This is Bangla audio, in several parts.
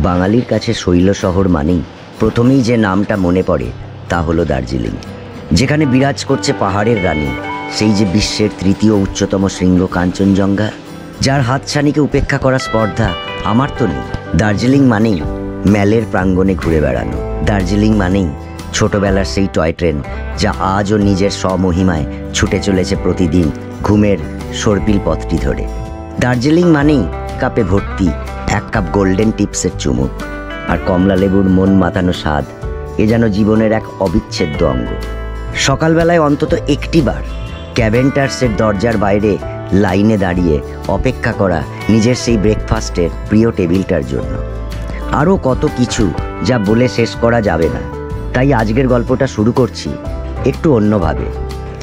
বাঙালির কাছে শৈল শহর মানেই প্রথমেই যে নামটা মনে পড়ে তা হলো দার্জিলিং, যেখানে বিরাজ করছে পাহাড়ের রানী, সেই যে বিশ্বের তৃতীয় উচ্চতম শৃঙ্গ কাঞ্চনজঙ্ঘা, যার হাতছানিকে উপেক্ষা করা স্পর্ধা আমার তো নেই। দার্জিলিং মানেই ম্যালের প্রাঙ্গণে ঘুরে বেড়ানো, দার্জিলিং মানেই ছোটবেলার সেই টয় ট্রেন যা আজও নিজের স্বমহিমায় ছুটে চলেছে প্রতিদিন ঘুমের সর্পিল পথটি ধরে। দার্জিলিং মানেই কাপে ভর্তি এক কাপ গোল্ডেন টিপসের চুমুক, আর কমলা লেবুর মন মাতানো স্বাদ এ যেন জীবনের এক অবিচ্ছেদ্য অঙ্গ। সকালবেলায় অন্তত একটি বার ক্যাভেন্টার্সের দরজার বাইরে লাইনে দাঁড়িয়ে অপেক্ষা করা নিজের সেই ব্রেকফাস্টের প্রিয় টেবিলটার জন্য। আরও কত কিছু যা বলে শেষ করা যাবে না, তাই আজকের গল্পটা শুরু করছি একটু অন্যভাবে।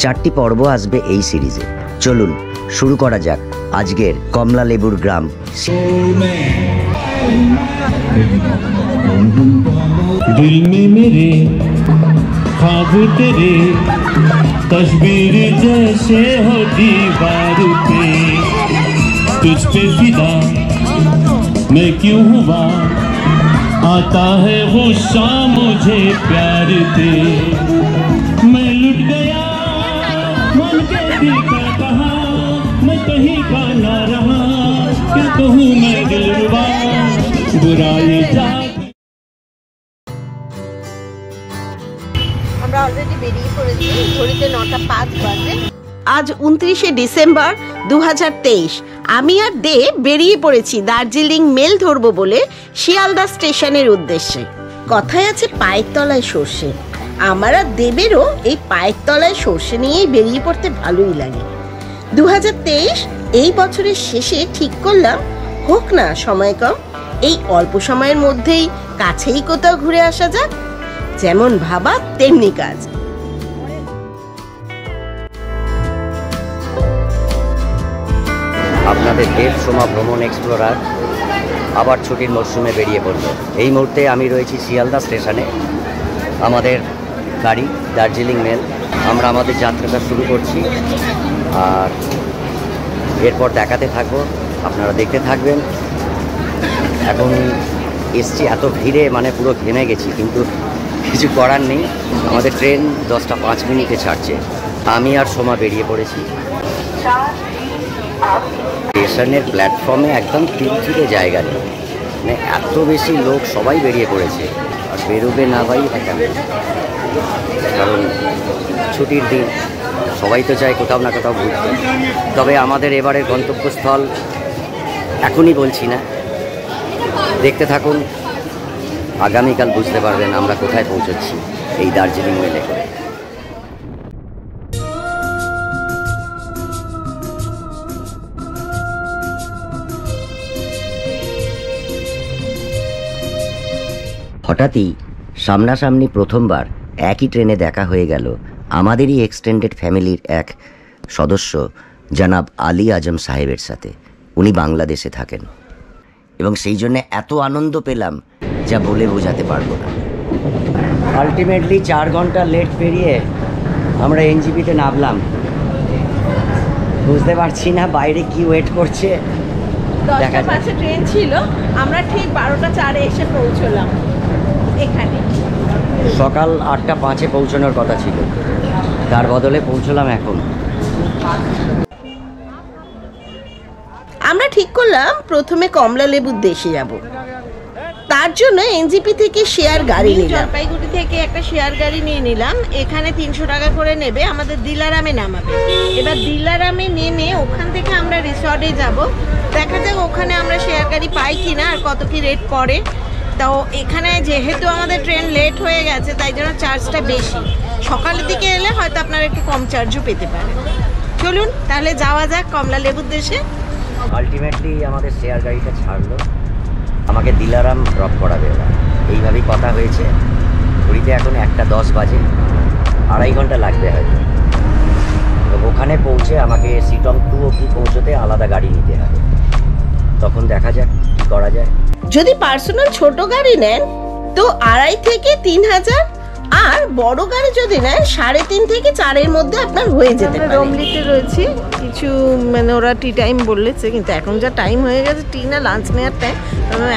4টি পর্ব আসবে এই সিরিজে। চলুন শুরু করা যাক আজকের কমলা লেবুর গ্রাম। दिल में मेरे ख्वाब तेरे तस्वीर जैसे हो दीवार पे, तुझ पे फिदा मैं क्यों हुआ, आता है गुस्सा मुझे प्यार पे। मैं लुट गया मन के दिल का कहा, मैं कहीं का ना रहा, क्या कहूँ मैं दिलरुबा बुराई जा। আমরা অলরেডি বেরিয়ে পড়েছি, ঘড়িতে 9:05 বাজে। আজ 29শে ডিসেম্বর 2023। আমি আর দে বেরিয়ে পড়েছি দার্জিলিং মেল ধরবো বলে শিয়ালদা স্টেশনের উদ্দেশ্যে। কথায় আছে পায়ের তলায় সর্ষে, আমার আর দেবেরও এই পায়ের তলায় সর্ষে নিয়েই বেরিয়ে পড়তে ভালোই লাগে। 2023 এই বছরের শেষে ঠিক করলাম হোক না সময় কম, এই অল্প সময়ের মধ্যেই কাছেই কোথাও ঘুরে আসা যাক। যেমন ভাবা তেমনি কাজ। আপনাদের দেব সোমা ভ্রমণ এক্সপ্লোরার আবার ছুটির মরশুমে বেরিয়ে পড়ল। এই মুহূর্তে আমি রয়েছি শিয়ালদা স্টেশনে। আমাদের গাড়ি দার্জিলিং মেল। আমরা আমাদের যাত্রাটা শুরু করছি, আর এরপর দেখাতে থাকবো, আপনারা দেখতে থাকবেন। এখন এসছি এত ভিড়ে, মানে পুরো ঘেমে গেছি, কিন্তু কিছু করার নেই। আমাদের ট্রেন 10:05 ছাড়ছে। আমি আর সোমা বেরিয়ে পড়েছি। স্টেশনের প্ল্যাটফর্মে একদম তিরছিরে জায়গা নেই, মানে এত বেশি লোক, সবাই বেরিয়ে পড়েছে। আর বেরোবে না ভাই কেন, কারণ ছুটির দিন, সবাই তো চায় কোথাও না কোথাও ঘুরতে। তবে আমাদের এবারের গন্তব্যস্থল এখনই বলছি না, দেখতে থাকুন, আগামীকাল বুঝতে পারবেন আমরা কোথায় পৌঁছচ্ছি এই দার্জিলিং মেলে করে। হঠাৎই সামনাসামনি প্রথমবার একই ট্রেনে দেখা হয়ে গেল আমাদেরই এক্সটেন্ডেড ফ্যামিলির এক সদস্য জনাব আলী আজম সাহেবের সাথে। উনি বাংলাদেশে থাকেন এবং সেই জন্য এত আনন্দ পেলাম যা বলে বোঝাতে পারবো না। আলটিমেটলি 4 ঘন্টা লেট পেরিয়ে আমরা এনজিপিতে নামলাম। বুঝতে পারছি না বাইরে কি ওয়েট করছে। 10:05 ট্রেন ছিল, আমরা ঠিক 12:04 এসে পৌঁছলাম এখানে। সকাল 8:05 পৌঁছানোর কথা ছিল, তার বদলে পৌঁছলাম এখন। আমরা ঠিক করলাম প্রথমে কমলা লেবুর দেশে যাব। তার জন্য এনজিপি থেকে শেয়ার গাড়ি নিলাম। জলপাইগুড়ি থেকে একটা শেয়ার গাড়ি নিয়ে নিলাম। এখানে 300 টাকা করে নেবে, আমাদের দিলারামে নামাবে। এবার দিলারামে নেমে ওখান থেকে আমরা রিসর্টে যাব। দেখা যাক ওখানে আমরা শেয়ার গাড়ি পাই কিনা আর কত কি রেট পড়ে। তো এখানে যেহেতু আমাদের ট্রেন লেট হয়ে গেছে, তাই জন্য চার্জটা বেশি। সকালের দিকে এলে হয়তো আপনারা একটু কম চার্জও পেতে পারেন। চলুন তাহলে যাওয়া যাক কমলা লেবুর দেশে। আলটিমেটলি আমাদের শেয়ার গাড়িটা ছাড়লো, আমাকে দিলারাম ড্রপ করাবে ওরা। এইভাবেই কথা হয়েছে। ঘড়িতে এখন 1:10 বাজে, 2.5 ঘন্টা লাগবে হয়তো। তো ওখানে পৌঁছে আমাকে সিটং 2 অবধি পৌঁছতে আলাদা গাড়ি নিতে হবে। তখন দেখা যাক কী করা যায়। যদি পার্সোনাল ছোট গাড়ি নেন তো 2,500 থেকে 3,000, আর বড় গাড়ি যদি নেন 3.5 থেকে 4-এর মধ্যে আপনার হয়ে যেতে পারে। রমলিতে রয়েছে কিছু, মানে ওরা টি টাইম বলেছে, কিন্তু এখন যা টাইম হয়ে গেছে টি না লাঞ্চ নেওয়ার টাইম,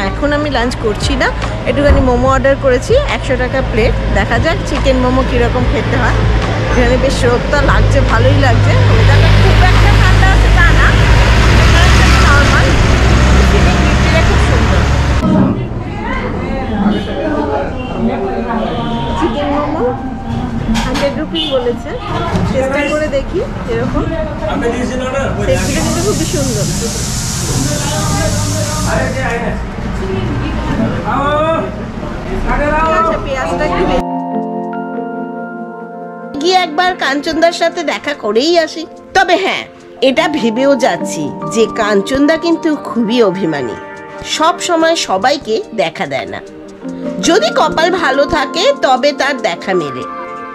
এখন আমি লাঞ্চ করছি না। একটুখানি মোমো অর্ডার করেছি, 100 টাকা প্লেট। দেখা যাক চিকেন মোমো কীরকম খেতে হয়। এখানে বেশ রোদটা লাগছে, ভালোই লাগছে। ওয়েদারটা খুব একটা ঠান্ডা আছে তা না, নর্মাল। খুব সুন্দর চিকেন মোমো 100 রুপিস বলেছে, চেষ্টা করে দেখি এরকম। সেগুলো কিন্তু খুবই সুন্দর। পেঁয়াজটা একটু গিয়ে একবার কাঞ্চনদার সাথে দেখা করেই আসি। তবে হ্যাঁ, এটা ভেবেও যাচ্ছি যে কাঞ্চনদা কিন্তু খুবই অভিমানী, সব সময় সবাইকে দেখা দেয় না। যদি কপাল ভালো থাকে তবে তার দেখা মেলে।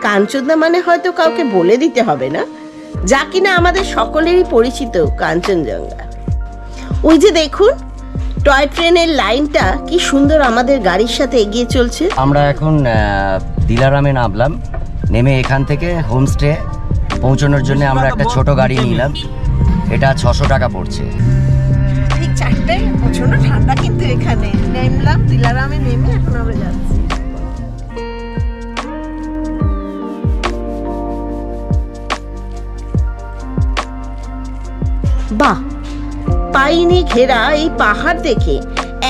কাঞ্চনদা মানে হয়তো কাউকে বলে দিতে হবে না, যা কিনা আমাদের সকলেরই পরিচিত কাঞ্চনজঙ্ঘা। ওই যে দেখুন টয় ট্রেনের লাইনটা কি সুন্দর আমাদের গাড়ির সাথে এগিয়ে চলছে। আমরা এখন দিলারামে নামলাম, নেমে এখান থেকে হোমস্টে পৌঁছানোর জন্য আমরা একটা ছোট গাড়ি নিলাম। এটা 600 টাকা পড়ছে। ঠিক 4টায়, প্রচন্ড ঠান্ডা কিন্তু এখানে। নেমলাম দিলারামে, নেমে এখন আমরা যাচ্ছি। বাহ, পাইনি ঘেরা এই পাহাড় দেখে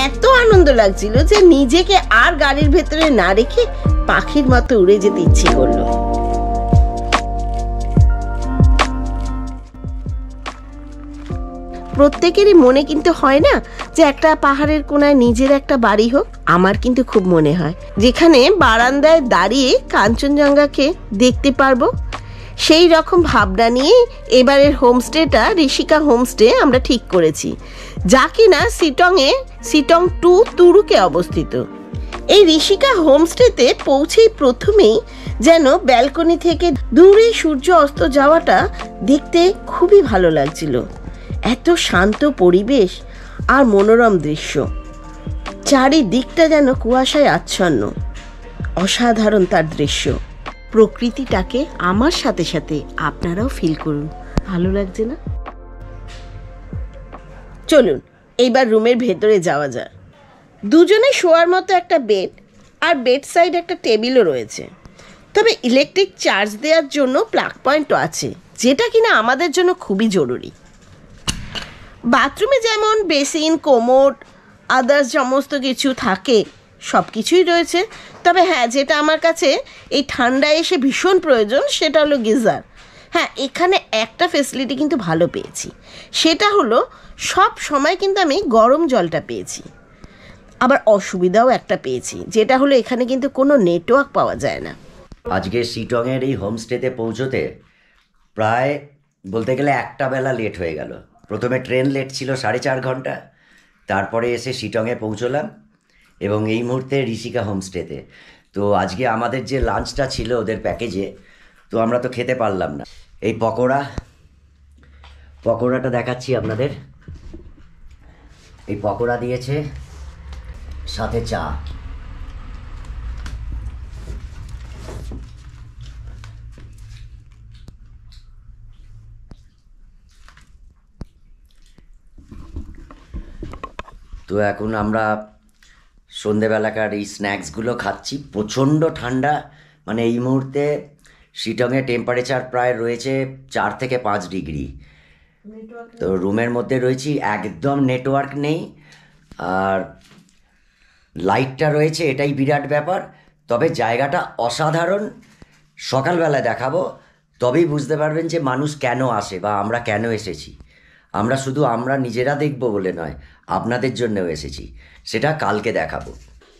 এত আনন্দ লাগছিল যে নিজেকে আর গাড়ির ভেতরে না রেখে পাখির মতো উড়ে যেতে ইচ্ছে করলো। প্রত্যেকেরই মনে কিন্তু হয় না যে একটা পাহাড়ের কোনায় নিজের একটা বাড়ি হোক। আমার কিন্তু খুব মনে হয় যেখানে বারান্দায় দাঁড়িয়ে কাঞ্চনজঙ্ঘাকে দেখতে পারবো। সেই রকম ভাবনা নিয়ে এবারের হোমস্টেটা ঋষিকা হোমস্টে আমরা ঠিক করেছি, যা কিনা সিটং 2 তুরুকে অবস্থিত। এই ঋষিকা হোমস্টেতে পৌঁছেই প্রথমেই যেন ব্যালকনি থেকে দূরে সূর্য অস্ত যাওয়াটা দেখতে খুবই ভালো লাগছিল। এত শান্ত পরিবেশ আর মনোরম দৃশ্য, চারিদিকটা যেন কুয়াশায় আচ্ছন্ন। অসাধারণ তার দৃশ্য। প্রকৃতিটাকে আমার সাথে সাথে আপনারাও ফিল করুন, ভালো লাগছে না? চলুন এইবার রুমের ভেতরে যাওয়া যায়। দুজনে শোয়ার মতো একটা বেড আর বেড সাইড একটা টেবিলও রয়েছে। তবে ইলেকট্রিক চার্জ দেওয়ার জন্য প্লাগ পয়েন্টও আছে, যেটা কিনা আমাদের জন্য খুবই জরুরি। বাথরুমে যেমন বেসিন, কোমোড, আদার্স সমস্ত কিছু থাকে, সব কিছুই রয়েছে। তবে হ্যাঁ, যেটা আমার কাছে এই ঠান্ডায় এসে ভীষণ প্রয়োজন সেটা হলো গিজার। হ্যাঁ, এখানে একটা ফেসিলিটি কিন্তু ভালো পেয়েছি, সেটা হলো সব সময় কিন্তু আমি গরম জলটা পেয়েছি। আবার অসুবিধাও একটা পেয়েছি, যেটা হলো এখানে কিন্তু কোনো নেটওয়ার্ক পাওয়া যায় না। আজকে শিটংয়ের এই হোমস্টেতে পৌঁছতে প্রায় বলতে গেলে একটা বেলা লেট হয়ে গেল। প্রথমে ট্রেন লেট ছিল 4.5 ঘন্টা, তারপরে এসে শিটংয়ে পৌঁছলাম এবং এই মুহূর্তে ঋষিকা হোমস্টেতে। তো আজকে আমাদের যে লাঞ্চটা ছিল ওদের প্যাকেজে, তো আমরা তো খেতে পারলাম না। এই পকোড়াটা দেখাচ্ছি আপনাদের। এই পকোড়া দিয়েছে, সাথে চা। তো এখন আমরা সন্ধেবেলাকার এই স্ন্যাক্সগুলো খাচ্ছি। প্রচণ্ড ঠান্ডা, মানে এই মুহূর্তে শিটংয়ে টেম্পারেচার প্রায় রয়েছে 4 থেকে 5 ডিগ্রি। তো রুমের মধ্যে রয়েছি, একদম নেটওয়ার্ক নেই, আর লাইটটা রয়েছে, এটাই বিরাট ব্যাপার। তবে জায়গাটা অসাধারণ। সকালবেলায় দেখাবো, তবেই বুঝতে পারবেন যে মানুষ কেন আসে বা আমরা কেন এসেছি। আমরা শুধু আমরা নিজেরা দেখবো বলে নয়, আপনাদের জন্যও এসেছি, সেটা কালকে দেখাবো।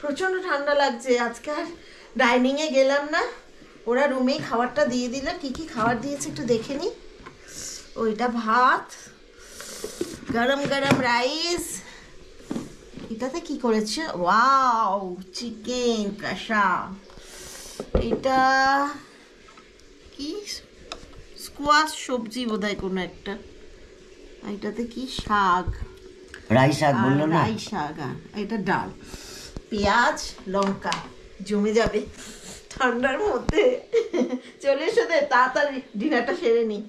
প্রচণ্ড ঠান্ডা লাগছে। আজকে আর ডাইনিংয়ে গেলাম না, ওরা রুমেই খাবারটা দিয়ে দিল। কি কি খাবার দিয়েছে একটু দেখে নি। ওইটা ভাত, গরম গরম রাইস। এটাতে কি করেছে? ওয়াও, চিকেন কষা। এটা কি স্কোয়াশ সবজি বোধহয় কোনো একটা। এটাতে কি শাক, রাই শাক বললো না? রাই শাক। এটা ডাল, পেঁয়াজ, লঙ্কা জমে যাবে। ঠান্ডার মধ্যে চলে এসে দে, তাড়াতাড়ি ডিনারটা সেরে নি।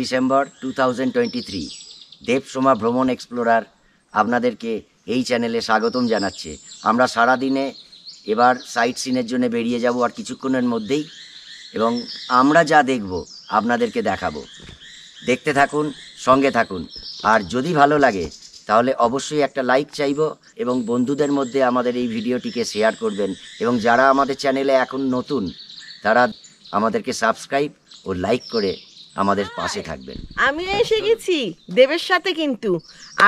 ডিসেম্বর 2023 দেবসোমা ভ্রমণ এক্সপ্লোরার আপনাদেরকে এই চ্যানেলে স্বাগতম জানাচ্ছে। আমরা সারাদিনে এবার সাইট সিনের জন্য বেরিয়ে যাব আর কিছুক্ষণের মধ্যেই, এবং আমরা যা দেখব আপনাদেরকে দেখাবো। দেখতে থাকুন, সঙ্গে থাকুন। আর যদি ভালো লাগে তাহলে অবশ্যই একটা লাইক চাইব এবং বন্ধুদের মধ্যে আমাদের এই ভিডিওটিকে শেয়ার করবেন, এবং যারা আমাদের চ্যানেলে এখন নতুন তারা আমাদেরকে সাবস্ক্রাইব ও লাইক করে আমাদের পাশে থাকবেন। আমি এসে গেছি দেবের সাথে, কিন্তু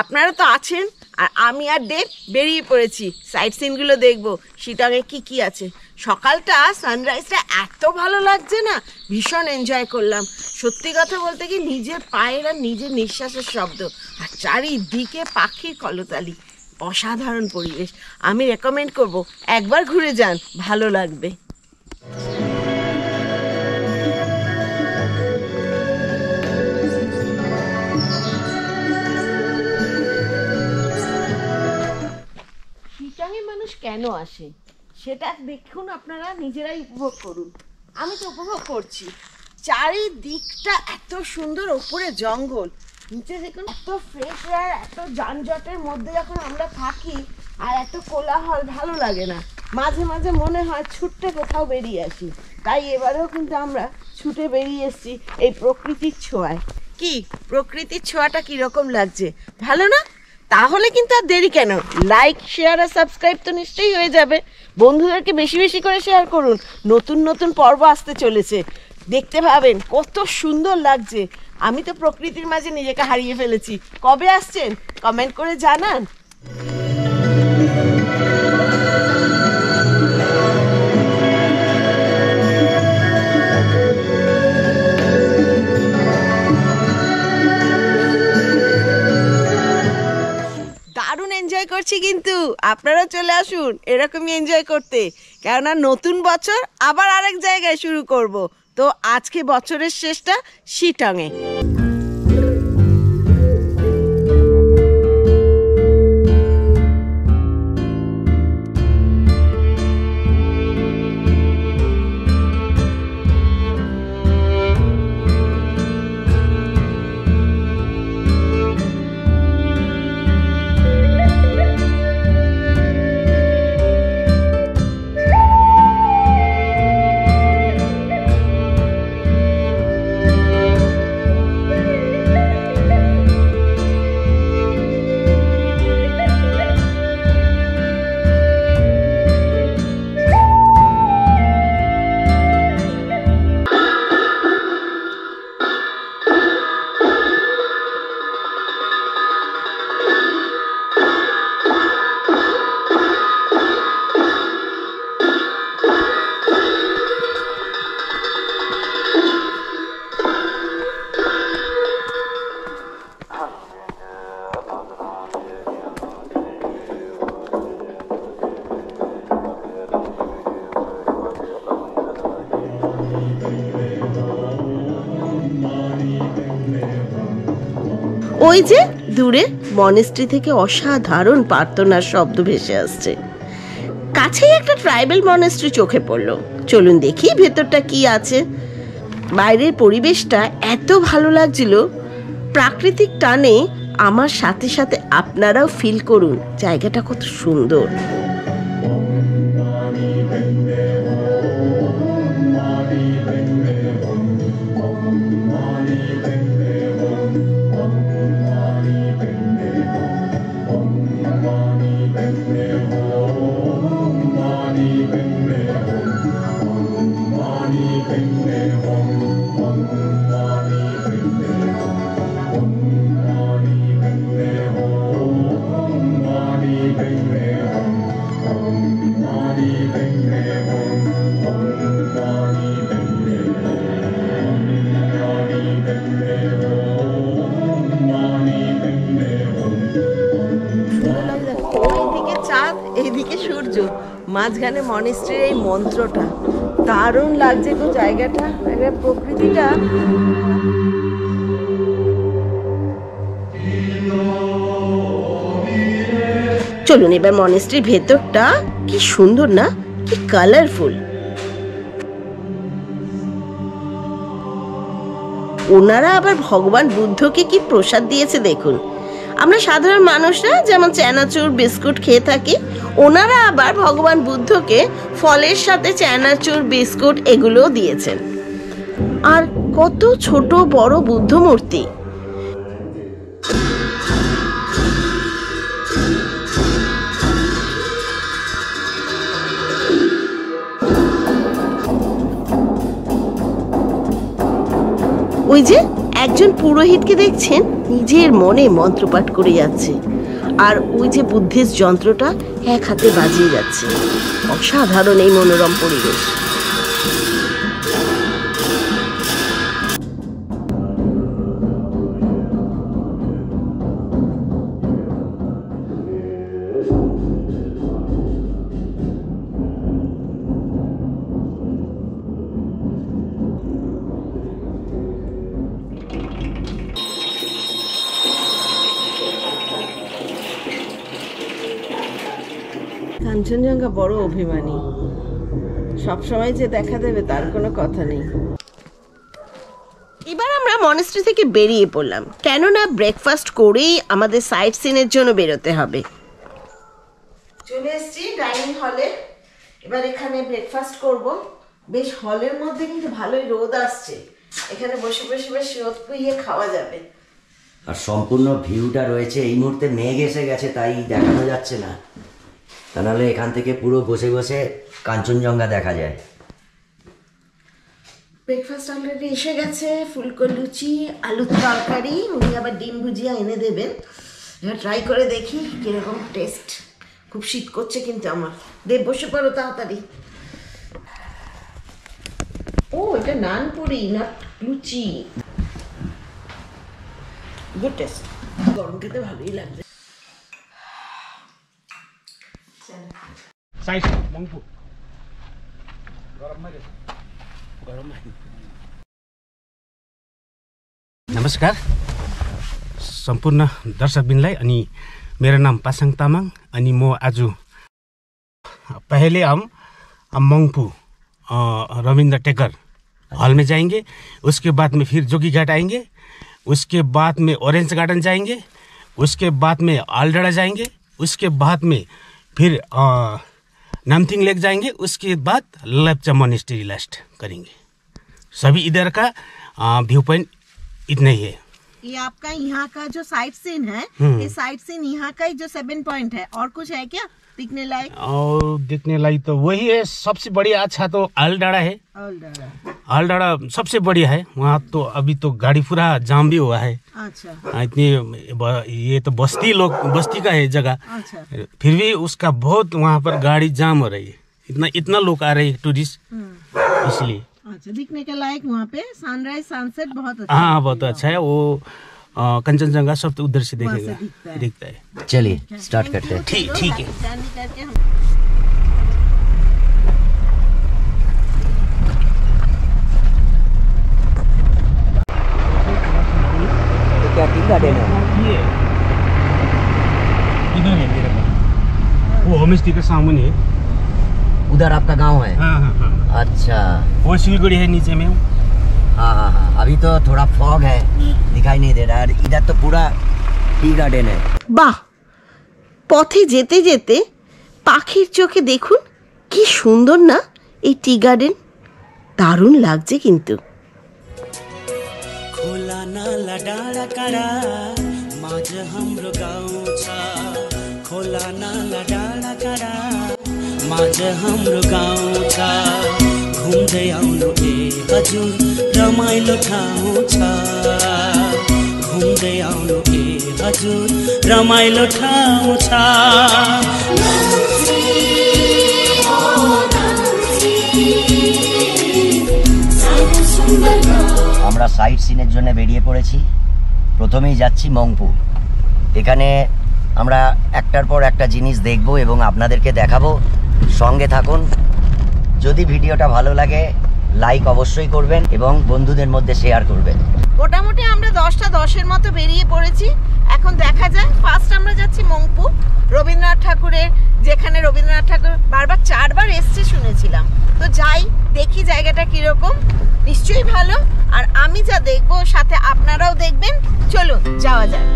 আপনারা তো আছেন, আর আমি আর দেব বেরিয়ে পড়েছি সাইট সিনগুলো দেখবো। শিটংয়ে কি কি আছে। সকালটা সানরাইজটা এত ভালো লাগছে না, ভীষণ এনজয় করলাম। সত্যি কথা বলতে কি, নিজের পায়ের আর নিজের নিঃশ্বাসের শব্দ আর চারিদিকে পাখির কলতালি, অসাধারণ পরিবেশ। আমি রেকমেন্ড করব একবার ঘুরে যান, ভালো লাগবে। শিটংয়ে মানুষ কেন আসে সেটা দেখুন, আপনারা নিজেরাই উপভোগ করুন। আমি তো উপভোগ করছি, চারিদিকটা এত সুন্দর, ওপরে জঙ্গল, নিচে দেখুন এত ফ্রেশ এয়ার। এত যানজটের মধ্যে যখন আমরা থাকি আর এত কোলাহল, ভালো লাগে না। মাঝে মাঝে মনে হয় ছুটতে কোথাও বেরিয়ে আসি। তাই এবারেও কিন্তু আমরা ছুটে বেরিয়ে এসেছি এই প্রকৃতির ছোঁয়ায়। কি প্রকৃতির ছোঁয়াটা কীরকম লাগছে, ভালো না? তাহলে কিন্তু আর দেরি কেন, লাইক, শেয়ার আর সাবস্ক্রাইব তো নিশ্চয়ই হয়ে যাবে। বন্ধুদেরকে বেশি বেশি করে শেয়ার করুন। নতুন নতুন পর্ব আসতে চলেছে, দেখতে পাবেন কত সুন্দর লাগছে। আমি তো প্রকৃতির মাঝে নিজেকে হারিয়ে ফেলেছি। কবে আসছেন কমেন্ট করে জানান। এনজয় করছি, কিন্তু আপনারা চলে আসুন এরকমই এনজয় করতে, কেননা নতুন বছর আবার আরেক জায়গায় শুরু করব। তো আজকে বছরের শেষটা শিটংয়ে। ওই যে দূরে মনেস্ট্রি থেকে অসাধারণ প্রার্থনার শব্দ ভেসে আসছে। কাছেই একটা ট্রাইবাল মনেস্ট্রি চোখে পড়লো। চলুন দেখি ভেতরটা কি আছে। বাইরের পরিবেশটা এত ভালো লাগছিল, প্রাকৃতিক টানে আমার সাথে সাথে আপনারাও ফিল করুন জায়গাটা কত সুন্দর। এইদিকে সূর্য, মাঝখানে মনেস্ট্রির এই মন্ত্রটা, দারুণ লাগছে গো জায়গাটা, প্রকৃতিটা। চলুন এবার মনেস্ট্রির ভেতরটা, কি সুন্দর না, কি কালারফুল। ওনারা আবার ভগবান বুদ্ধকে কি প্রসাদ দিয়েছে দেখুন। আমরা সাধারণ মানুষরা যেমন চানাচুর বিস্কুট খেয়ে থাকি, ওনারা আবার ভগবান বুদ্ধকে ফলের সাথে চানাচুর বিস্কুট এগুলোও দিয়েছেন। আর কত ছোট বড় বুদ্ধ মূর্তি। ওই যে একজন পুরোহিতকে দেখছেন নিজের মনে মন্ত্রপাঠ করে যাচ্ছে, আর ওই যে বুদ্ধির যন্ত্রটা এক হাতে বাজিয়ে যাচ্ছে। অসাধারণ এই মনোরম পরিবেশ। কাঞ্চনজঙ্ঘা বড় অভিমানী, সবসময় যে দেখা দেবে তার কোনো কথা নেই। এবার আমরা মনেস্ট্রি থেকে বেরিয়ে পড়লাম, কেননা ব্রেকফাস্ট করেই আমাদের সাইট সিনের জন্য বেরোতে হবে। চলে এসেছি ডাইনিং হলে, এবার এখানে ব্রেকফাস্ট করব। বেশ হলের মধ্যে কিন্তু ভালোই রোদ আসছে, এখানে বসে বসে বেশ রোদ পুইয়ে খাওয়া যাবে। আর সম্পূর্ণ ভিউটা রয়েছে, এই মুহূর্তে মেঘ এসে গেছে তাই দেখানো যাচ্ছে না, তা নাহলে এখান থেকে পুরো বসে বসে কাঞ্চনজঙ্ঘা দেখা যায়। ব্রেকফাস্ট অলরেডি এসে গেছে, ফুলকো লুচি, আলুর তরকারি, উনি আবার ডিম ভুজিয়া এনে দেবেন। এবার ট্রাই করে দেখি কিরকম টেস্ট। খুব শীত করছে কিন্তু আমার। দেব বসে পড়ো তাড়াতাড়ি। ও এটা নান পুরি না লুচি, গুড টেস্ট। গরম খেতে ভালোই লাগবে। नमस्कार सम्पूर्ण दर्शकबिनलाई। अनि मेरो नाम पासाङ तामाङ। अनि म आज पहले हम मङ्पू रविन्द्र टेकर हॉल में जाएंगे, उसके बाद में फिर जोगी घाट आएंगे, उसके बाद में ऑरेंज गार्डन जाएंगे, उसके बाद में आलडड़ा जाएंगे, उसके बाद में फिर नामथिङ लेक जाएंगे, उसके बाद लेप्चा मोनेस्ट्री लास्ट करेंगे। सभी इधर का व्यू पॉइंट इतना ही है। ये आपका यहाँ का जो साइट सीन है, ये साइट सीन यहाँ का ही जो 7 पॉइंट है, और कुछ है क्या दिखने लायक? और दिखने लायक तो वही है, सबसे बढ़िया अच्छा तो आलडाड़ा है। आलडाड़ा सबसे बढ़िया है। वहाँ तो अभी तो गाड़ी पूरा जाम भी हुआ है। अच्छा। इतनी ये तो बस्ती का है जगह। अच्छा। फिर भी उसका बहुत वहाँ पर गाड़ी जाम हो रही है, इतना लोग आ रहे हैं टूरिस्ट, इसलिए। अच्छा, दिखने के लायक वहाँ पे सनराइज सनसेट बहुत अच्छा। हाँ बहुत अच्छा है। वो कंचनजंगा सब तो उधर से दिखता है। चलिए स्टार्ट करते हैं। ठीक है। क्या टी गार्डन है? होम स्टे के सामने है। उधर आपका गांव है? हाँ। अच्छा, वो सिलगुड़ी है नीचे में। हाँ। अभी तो थोड़ा फॉग है, दिखाई नहीं दे रहा है। इधर तो पूरा टी गार्डन है। বাহ, পথে যেতে যেতে পাখির চোখে দেখুন কি সুন্দর না এই টি গার্ডেন, দারুণ লাগছে কিন্তু। खोला नाला डाँडा काँडा माझ हाम्रो गाउँ छ, खोला नाला डाँडा काँडा माझ हाम्रो गाउँ छ, घुम्दै आउनु ए हजुर रमाइलो ठाउँ छ, घुम्दै आउनु ए हजुर रमाइलो ठाउँ छ। আমরা সাইট সিনের জন্য বেরিয়ে পড়েছি। প্রথমেই যাচ্ছি মংপু। এখানে আমরা একটার পর একটা জিনিস দেখব এবং আপনাদেরকে দেখাবো। সঙ্গে থাকুন। যদি ভিডিওটা ভালো লাগে লাইক অবশ্যই করবেন এবং বন্ধুদের মধ্যে শেয়ার করবেন। মোটামুটি আমরা 10টা 10-এর মতো বেরিয়ে পড়েছি। এখন দেখা যায়, ফার্স্ট আমরা যাচ্ছি মংপু, রবীন্দ্রনাথ ঠাকুরের, যেখানে রবীন্দ্রনাথ ঠাকুর বারবার 4বার এসছে শুনেছিলাম। তো যাই দেখি জায়গাটা কিরকম, নিশ্চয়ই ভালো। আর আমি যা দেখবো সাথে আপনারাও দেখবেন। চলুন যাওয়া যাক।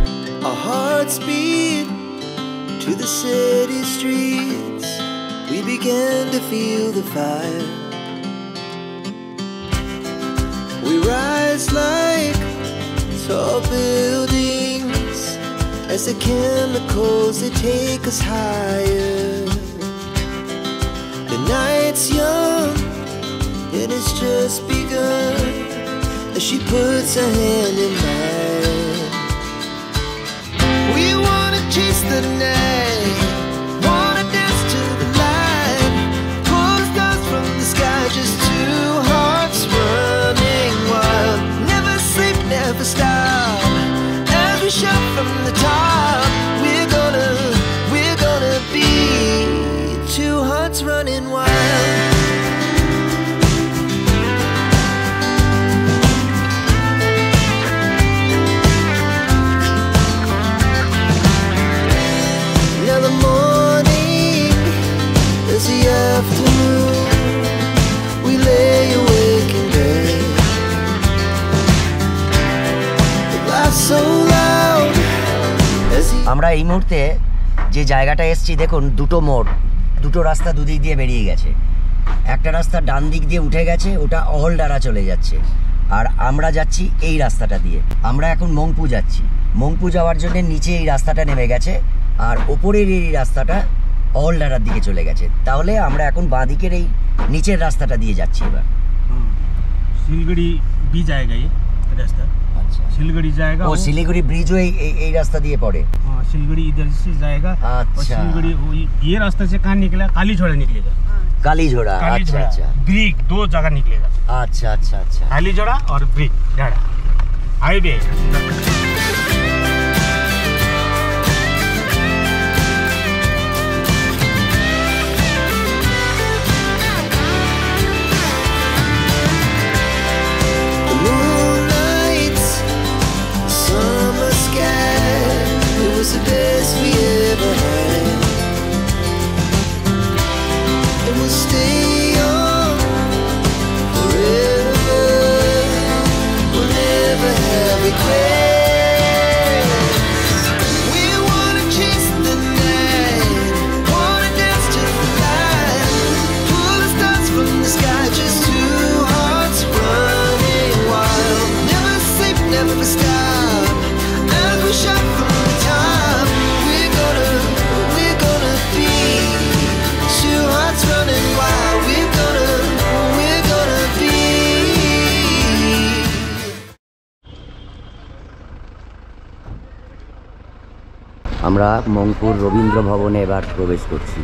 Our hearts beat to the city streets. We began to feel the fire. We rise like tall buildings as the chemicals they take us higher. The night's young and it's just begun as she puts her hand in mine. We wanna chase the night, wanna dance to the light, pull the stars from the sky, just two hearts running wild. Never sleep, never stop, as we shout from the top. We're gonna be two hearts running wild. Now the morning is the afternoon. We lay awake in bed. The laughs so loud as the আমরা এই মুহূর্তে যে জায়গাটা এসেছি দেখুন, দুটো রাস্তা দুদিক দিয়ে বেরিয়ে গেছে। একটা রাস্তা ডান দিক দিয়ে উঠে গেছে, ওটা অহলডারা চলে যাচ্ছে। আর আমরা যাচ্ছি এই রাস্তাটা দিয়ে। আমরা এখন মংপু যাচ্ছি। মংপু যাওয়ার জন্য নিচে এই রাস্তাটা নেমে গেছে আর ওপরের এই রাস্তাটা অহলডারার দিকে চলে গেছে। তাহলে আমরা এখন বাঁ দিকের এই নিচের রাস্তাটা দিয়ে যাচ্ছি এবার। सिलगुड़ी भी जाएगा ये रास्ता। আচ্ছা, सिलगुड़ी जाएगा। ও শিলিগুড়ি ব্রিজও এই রাস্তা দিয়ে পড়ে। हाँ, सिलगुड़ी इधर से जाएगा। और अच्छा। सिलगुड़ी ये रास्ता से कहाँ निकला? कालीझोड़ा निकलेगा। কালীঝোড়া। আচ্ছা कालीझोड़ा আচ্ছা ब्रिक 2 जगह निकलेगा, আচ্ছা আচ্ছা আচ্ছা। कालीझोड़ा और ब्रिक डाड़ा highway. The moonlights, summer sky, it was the best we ever had. And we'll stay on forever. We'll never have regrets. We wanna chase the night, wanna dance to the light, pull the stars from the sky, just two hearts running wild. Never sleep, never stop, as we shout from the top. We're gonna be two hearts running wild. We're gonna be. আমরা মংপুর রবীন্দ্র ভবনে এবার প্রবেশ করছি।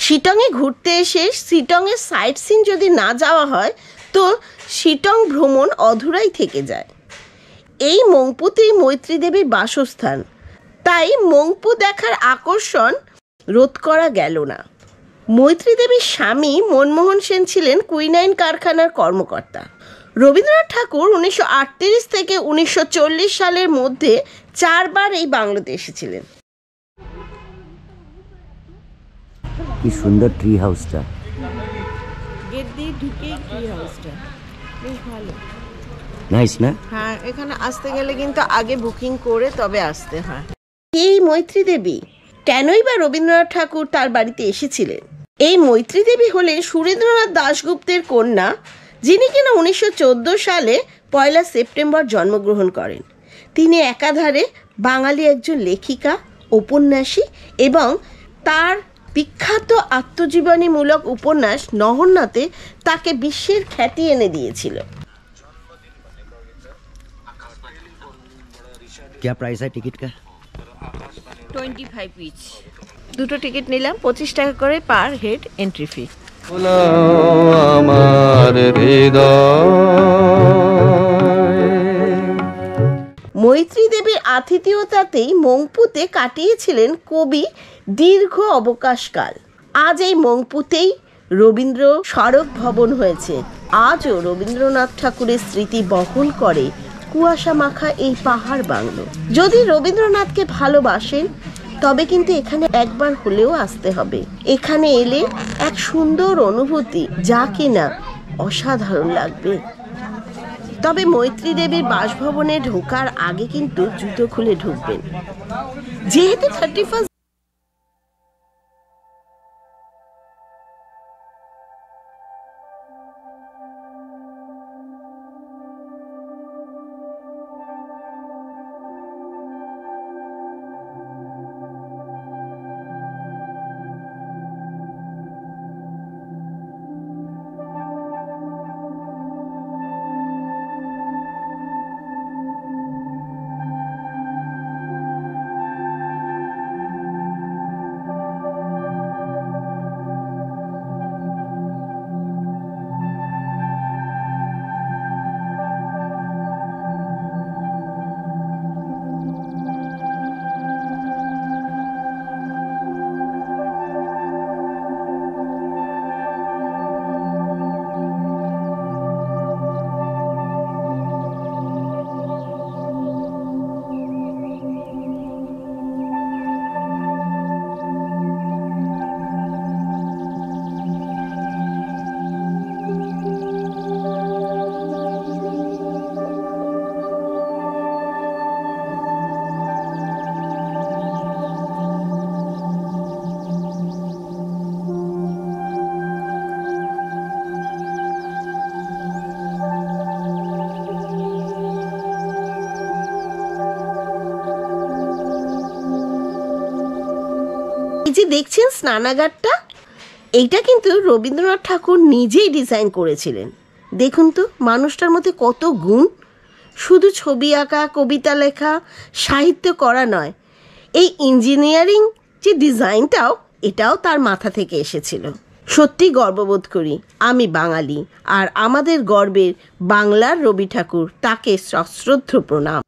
শিটংয়ে ঘুরতে এসে শিটংয়ের সাইট সিন যদি না যাওয়া হয় তো শিটং ভ্রমণ অধুরাই থেকে যায়। এই মংপুতেই মৈত্রী দেবীর বাসস্থান, তাই মংপু দেখার আকর্ষণ রোধ করা গেল না। মৈত্রী দেবীর স্বামী মনমোহন সেন ছিলেন কুইনাইন কারখানার কর্মকর্তা। রবীন্দ্রনাথ ঠাকুর 1938 থেকে 1940 সালের মধ্যে 4বার এই বাংলোতে এসেছিলেন। কি সুন্দর ট্রি হাউসটা। গেট দিয়ে ঢুকেই ট্রি হাউসটা বেশ ভালো। নাইস না? হ্যাঁ, এখানে আসতে গেলে কিন্তু আগে বুকিং করে তবে আসতে হয়। এই মৈত্রী দেবী কেনই বা রবীন্দ্রনাথ ঠাকুর তার বাড়িতে এসেছিলেন? এই মৈত্রী দেবী হলেন সুরেন্দ্রনাথ দাশগুপ্তের কন্যা, যিনি কিনা 1914 সালে 1 সেপ্টেম্বর জন্মগ্রহণ করেন। তিনি একাধারে বাঙালি একজন লেখিকা, ঔপন্যাসিক এবং তার বিখ্যাত আত্মজীবনীমূলক উপন্যাস নহন্যতে তাকে বিশ্বের খ্যাতি এনে দিয়েছিল। क्या प्राइस है टिकट का? 25 ইচ। দুটো টিকিট নিলাম, 25 টাকা করে পার হেড এন্ট্রি ফি। আমার মৈত্রী দেবীর আতিথেয়তাতেই মংপুতে কাটিয়েছিলেন কবি দীর্ঘ অবকাশকাল। আজ এই মংপুতেই রবীন্দ্র স্মারক ভবন হয়েছে। আজও রবীন্দ্রনাথ ঠাকুরের স্মৃতি বহন করে কুয়াশা মাখা এই পাহাড় বাংলো। যদি রবীন্দ্রনাথকে ভালোবাসেন তবে কিন্তু এখানে একবার হলেও আসতে হবে। এখানে এলে এক সুন্দর অনুভূতি, যা কিনা অসাধারণ লাগবে। তবে মৈত্রী দেবীর বাসভবনে ঢোকার আগে কিন্তু জুতো খুলে ঢুকবেন, যেহেতু 31 এই যে দেখছেন স্নানাগারটা, এইটা কিন্তু রবীন্দ্রনাথ ঠাকুর নিজেই ডিজাইন করেছিলেন। দেখুন তো মানুষটার মধ্যে কত গুণ। শুধু ছবি আঁকা, কবিতা লেখা, সাহিত্য করা নয়, এই ইঞ্জিনিয়ারিং যে ডিজাইনটাও, এটাও তার মাথা থেকে এসেছিল। সত্যি গর্ববোধ করি আমি বাঙালি, আর আমাদের গর্বের বাংলার রবি ঠাকুর, তাকে সশ্রদ্ধ প্রণাম।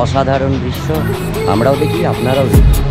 অসাধারণ দৃশ্য আমরাও দেখি, আপনারাও দেখি।